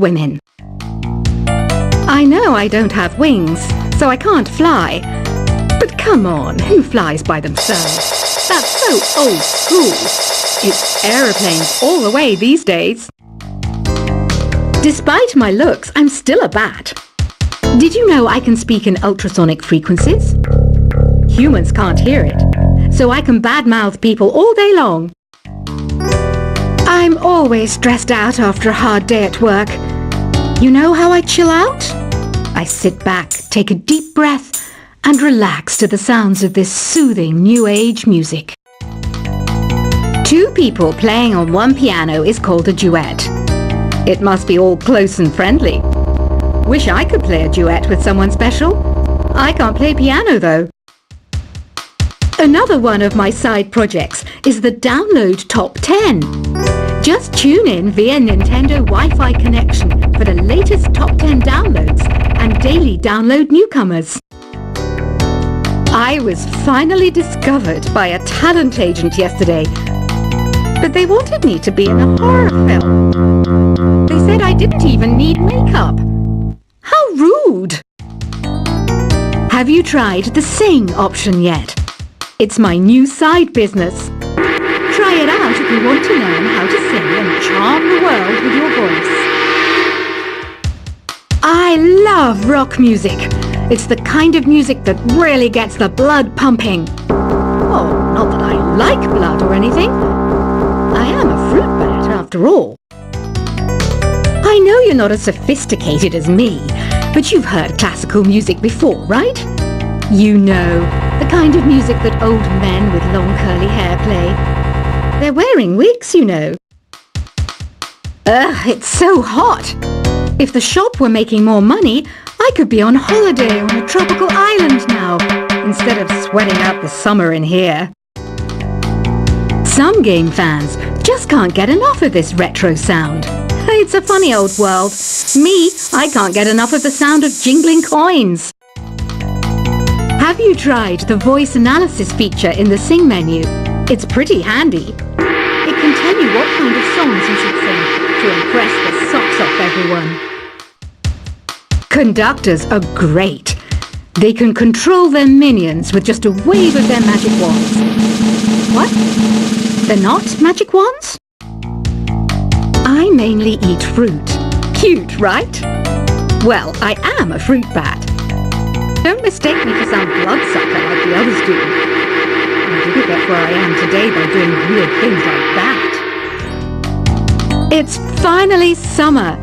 women. I know I don't have wings, so I can't fly. But come on, who flies by themselves? That's so old school. It's aeroplanes all the way these days. Despite my looks, I'm still a bat. Did you know I can speak in ultrasonic frequencies? Humans can't hear it, so I can badmouth people all day long. I'm always stressed out after a hard day at work. You know how I chill out? I sit back, take a deep breath, and relax to the sounds of this soothing new age music. Two people playing on one piano is called a duet. It must be all close and friendly. Wish I could play a duet with someone special. I can't play piano though. Another one of my side projects is the Download Top 10. Just tune in via Nintendo Wi-Fi connection for the latest top 10 downloads and daily download newcomers. I was finally discovered by a talent agent yesterday, but they wanted me to be in a horror film. They said I didn't even need makeup. How rude! Have you tried the Sing option yet? It's my new side business. Try it out if you want to learn how to sing and charm the world with your voice. I love rock music. It's the kind of music that really gets the blood pumping. Oh, not that I like blood or anything. I am a fruit bat after all. I know you're not as sophisticated as me, but you've heard classical music before, right? You know, the kind of music that old men with long curly hair play. They're wearing wigs, you know. Ugh, it's so hot. If the shop were making more money, I could be on holiday on a tropical island now, instead of sweating out the summer in here. Some game fans just can't get enough of this retro sound. It's a funny old world. Me, I can't get enough of the sound of jingling coins. Have you tried the voice analysis feature in the Sing menu? It's pretty handy. It can tell you what kind of songs you should sing to impress the socks off everyone. Conductors are great. They can control their minions with just a wave of their magic wands. What? They're not magic wands? I mainly eat fruit. Cute, right? Well, I am a fruit bat. Don't mistake me for some bloodsucker like the others do. I didn't get where I am today by doing weird things like that. It's finally summer.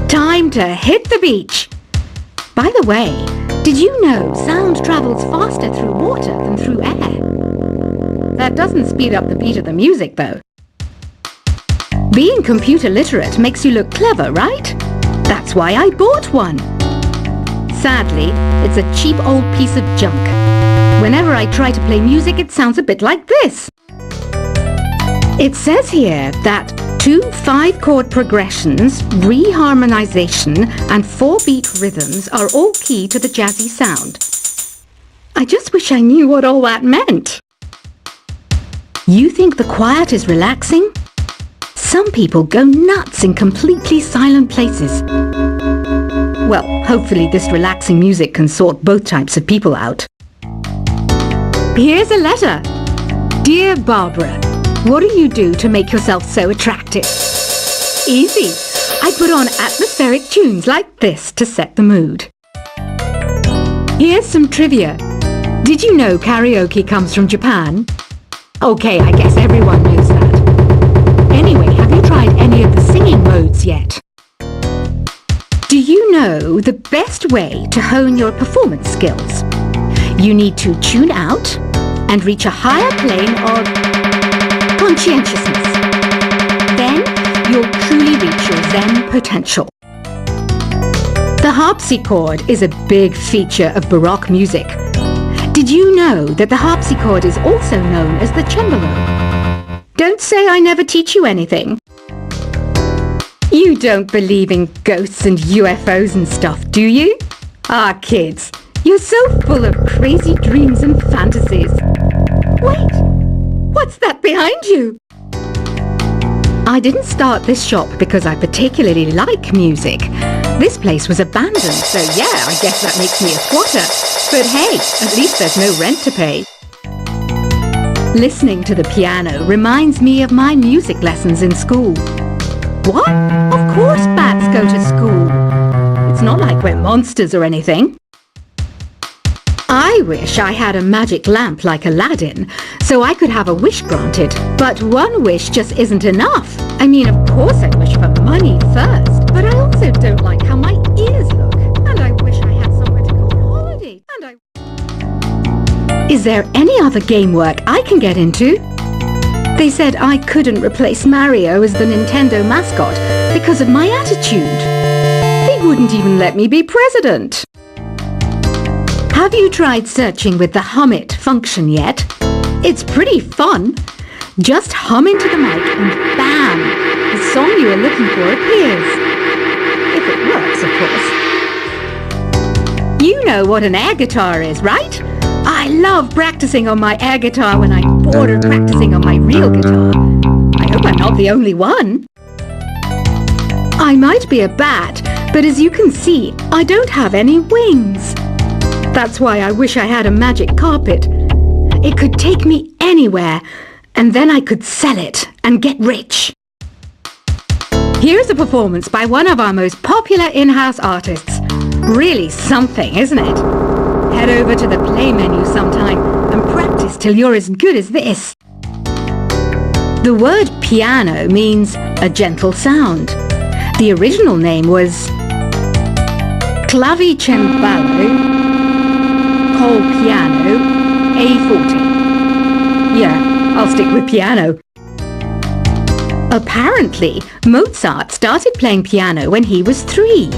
Time to hit the beach. By the way, did you know sound travels faster through water than through air? That doesn't speed up the beat of the music, though. Being computer literate makes you look clever, right? That's why I bought one. Sadly, it's a cheap old piece of junk. Whenever I try to play music, it sounds a bit like this. It says here that 2 5-chord progressions, reharmonization, and 4-beat rhythms are all key to the jazzy sound. I just wish I knew what all that meant. You think the quiet is relaxing? Some people go nuts in completely silent places. Well, hopefully this relaxing music can sort both types of people out. Here's a letter. Dear Barbara, what do you do to make yourself so attractive? Easy. I put on atmospheric tunes like this to set the mood. Here's some trivia. Did you know karaoke comes from Japan? Okay, I guess everyone knows that. Anyway, have you tried any of the singing modes yet? Do you know the best way to hone your performance skills? You need to tune out and reach a higher plane of conscientiousness. Then you'll truly reach your Zen potential. The harpsichord is a big feature of Baroque music. Did you know that the harpsichord is also known as the cembalo? Don't say I never teach you anything. You don't believe in ghosts and UFOs and stuff, do you? Ah, kids, you're so full of crazy dreams and fantasies. Wait, what's that behind you? I didn't start this shop because I particularly like music. This place was abandoned, so yeah, I guess that makes me a squatter. But hey, at least there's no rent to pay. Listening to the piano reminds me of my music lessons in school. What? Of course bats go to school. It's not like we're monsters or anything. I wish I had a magic lamp like Aladdin, so I could have a wish granted. But one wish just isn't enough. I mean, of course I wish for money first, but I also don't like how my ears look. And I wish I had somewhere to go on holiday. Is there any other game work I can get into? They said I couldn't replace Mario as the Nintendo mascot because of my attitude. They wouldn't even let me be president. Have you tried searching with the hum it function yet? It's pretty fun. Just hum into the mic and bam! The song you are looking for appears. If it works, of course. You know what an air guitar is, right? I love practicing on my air guitar when I'm bored of practicing on my real guitar. I hope I'm not the only one. I might be a bat, but as you can see, I don't have any wings. That's why I wish I had a magic carpet. It could take me anywhere, and then I could sell it and get rich. Here's a performance by one of our most popular in-house artists. Really something, isn't it? Head over to the play menu sometime and practice till you're as good as this. The word piano means a gentle sound. The original name was clavicembalo col piano A40. Yeah, I'll stick with piano. Apparently, Mozart started playing piano when he was 3.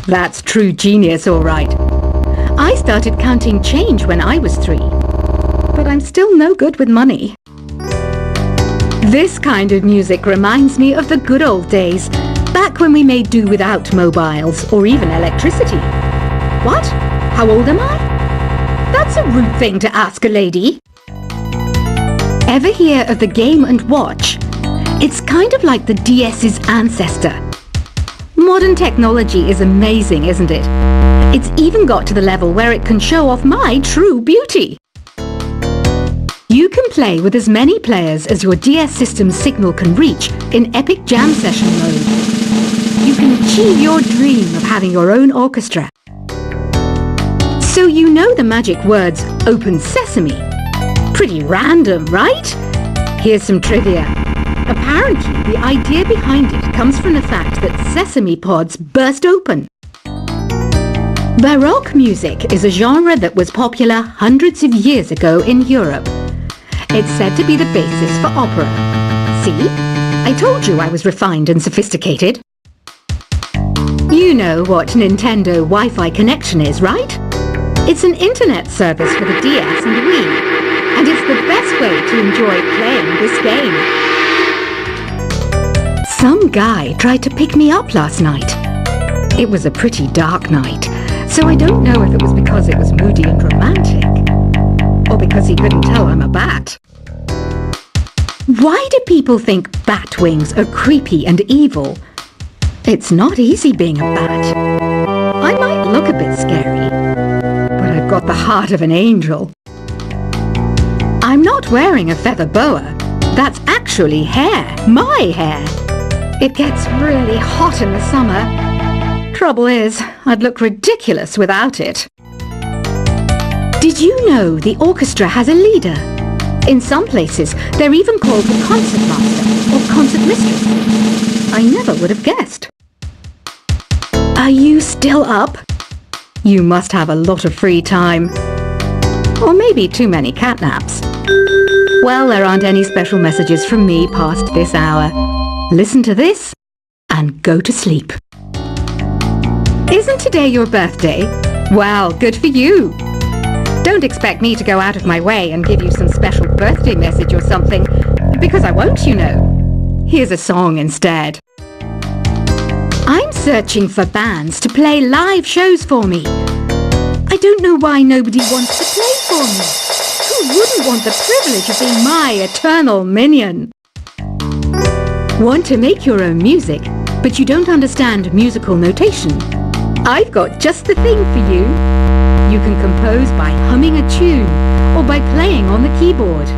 That's true genius, all right. I started counting change when I was 3, but I'm still no good with money. This kind of music reminds me of the good old days, back when we made do without mobiles or even electricity. What? How old am I? That's a rude thing to ask a lady. Ever hear of the Game & Watch? It's kind of like the DS's ancestor. Modern technology is amazing, isn't it? It's even got to the level where it can show off my true beauty. You can play with as many players as your DS system's signal can reach in epic jam session mode. You can achieve your dream of having your own orchestra. So you know the magic words "Open Sesame." Pretty random, right? Here's some trivia. Apparently, the idea behind it comes from the fact that sesame pods burst open. Baroque music is a genre that was popular hundreds of years ago in Europe. It's said to be the basis for opera. See? I told you I was refined and sophisticated. You know what Nintendo Wi-Fi connection is, right? It's an internet service for the DS and Wii, and it's the best way to enjoy playing this game. Some guy tried to pick me up last night. It was a pretty dark night, so I don't know if it was because it was moody and romantic, or because he couldn't tell I'm a bat. Why do people think bat wings are creepy and evil? It's not easy being a bat. I might look a bit scary, but I've got the heart of an angel. I'm not wearing a feather boa. That's actually hair, my hair. It gets really hot in the summer. Trouble is, I'd look ridiculous without it. Did you know the orchestra has a leader? In some places, they're even called the concertmaster or concertmistress. I never would have guessed. Are you still up? You must have a lot of free time. Or maybe too many catnaps. Well, there aren't any special messages from me past this hour. Listen to this and go to sleep. Isn't today your birthday? Well, good for you. Don't expect me to go out of my way and give you some special birthday message or something, because I won't, you know. Here's a song instead. I'm searching for bands to play live shows for me. I don't know why nobody wants to play for me. Who wouldn't want the privilege of being my eternal minion? Want to make your own music, but you don't understand musical notation? I've got just the thing for you. You can compose by humming a tune or by playing on the keyboard.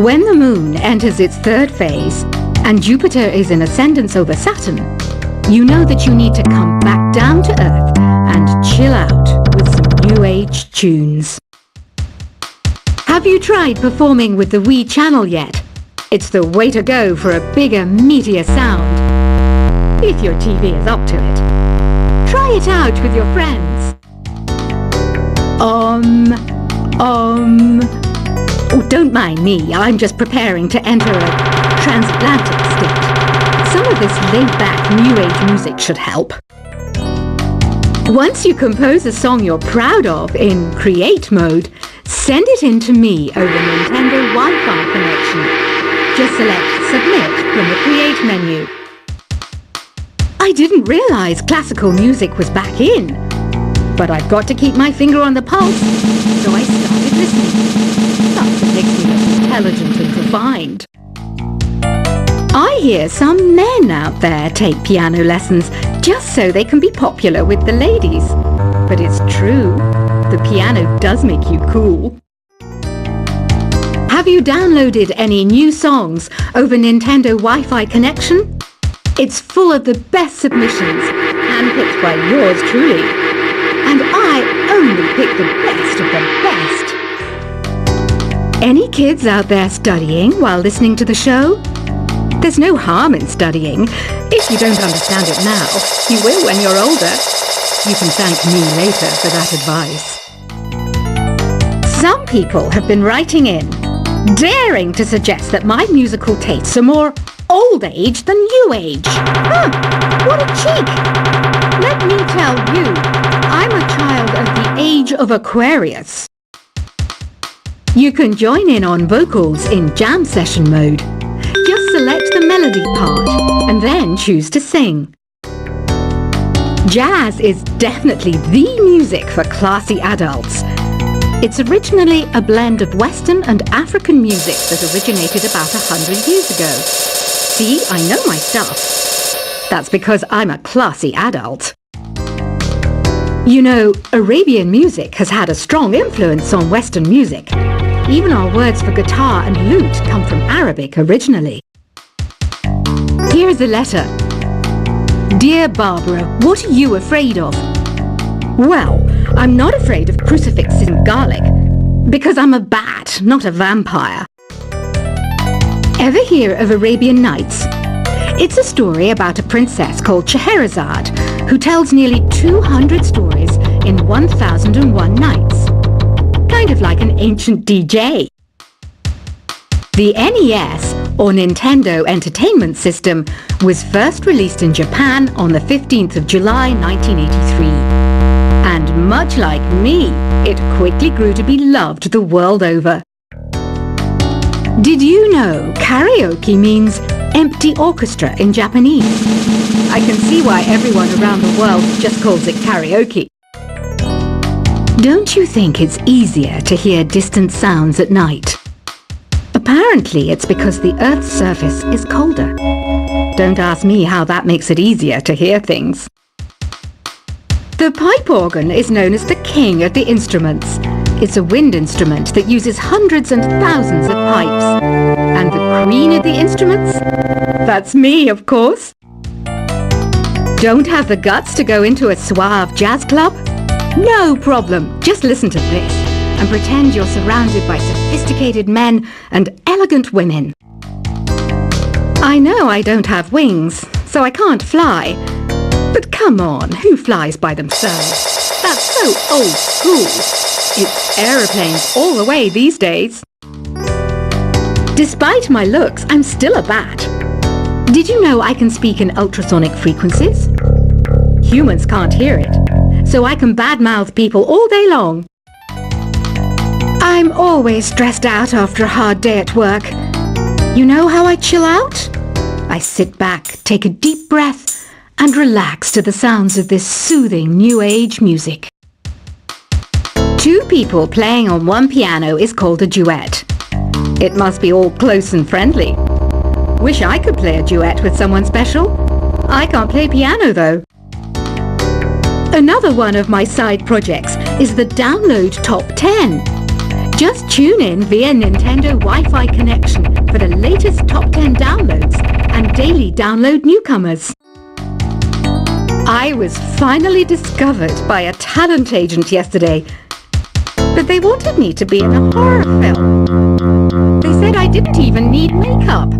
When the moon enters its third phase and Jupiter is in ascendance over Saturn, you know that you need to come back down to Earth and chill out with some new age tunes. Have you tried performing with the Wii channel yet? It's the way to go for a bigger, meatier sound. If your TV is up to it. Try it out with your friends. Oh, don't mind me. I'm just preparing to enter a transatlantic state. Some of this laid-back New Age music should help. Once you compose a song you're proud of in Create mode, send it in to me over Nintendo Wi-Fi connection. Just select Submit from the Create menu. I didn't realize classical music was back in, but I've got to keep my finger on the pulse, so I started listening. Something makes me look intelligent and refined. I hear some men out there take piano lessons just so they can be popular with the ladies. But it's true, the piano does make you cool. Have you downloaded any new songs over Nintendo Wi-Fi connection? It's full of the best submissions, handpicked by yours truly. And I only pick the best of the best. Any kids out there studying while listening to the show? There's no harm in studying. If you don't understand it now, you will when you're older. You can thank me later for that advice. Some people have been writing in, daring to suggest that my musical tastes are more old age than new age. What a cheek! Let me tell you, I'm a child of the age of Aquarius. You can join in on vocals in jam session mode. Just select the melody part and then choose to sing. Jazz is definitely the music for classy adults. It's originally a blend of Western and African music that originated about 100 years ago. See, I know my stuff. That's because I'm a classy adult. You know, Arabian music has had a strong influence on Western music. Even our words for guitar and lute come from Arabic originally. Here's a letter. Dear Barbara, what are you afraid of? Well, I'm not afraid of crucifixes and garlic, because I'm a bat, not a vampire. Ever hear of Arabian Nights? It's a story about a princess called Scheherazade, who tells nearly 200 stories in 1001 nights. Kind of like an ancient DJ. The NES, or Nintendo Entertainment System, was first released in Japan on the 15th of July 1983. And much like me, it quickly grew to be loved the world over. Did you know karaoke means empty orchestra in Japanese? I can see why everyone around the world just calls it karaoke. Don't you think it's easier to hear distant sounds at night? Apparently it's because the Earth's surface is colder. Don't ask me how that makes it easier to hear things. The pipe organ is known as the king of the instruments. It's a wind instrument that uses hundreds and thousands of pipes. And the queen of the instruments? That's me, of course. Don't have the guts to go into a suave jazz club? No problem. Just listen to this and pretend you're surrounded by sophisticated men and elegant women. I know I don't have wings, so I can't fly. But come on, who flies by themselves? That's so old school. It's aeroplanes all the way these days. Despite my looks, I'm still a bat. Did you know I can speak in ultrasonic frequencies? Humans can't hear it, so I can badmouth people all day long. I'm always stressed out after a hard day at work. You know how I chill out? I sit back, take a deep breath, and relax to the sounds of this soothing new age music. Two people playing on one piano is called a duet. It must be all close and friendly. Wish I could play a duet with someone special. I can't play piano though. Another one of my side projects is the Download Top 10. Just tune in via Nintendo Wi-Fi connection for the latest Top 10 downloads and daily download newcomers. I was finally discovered by a talent agent yesterday, but they wanted me to be in a horror film. They said I didn't even need makeup.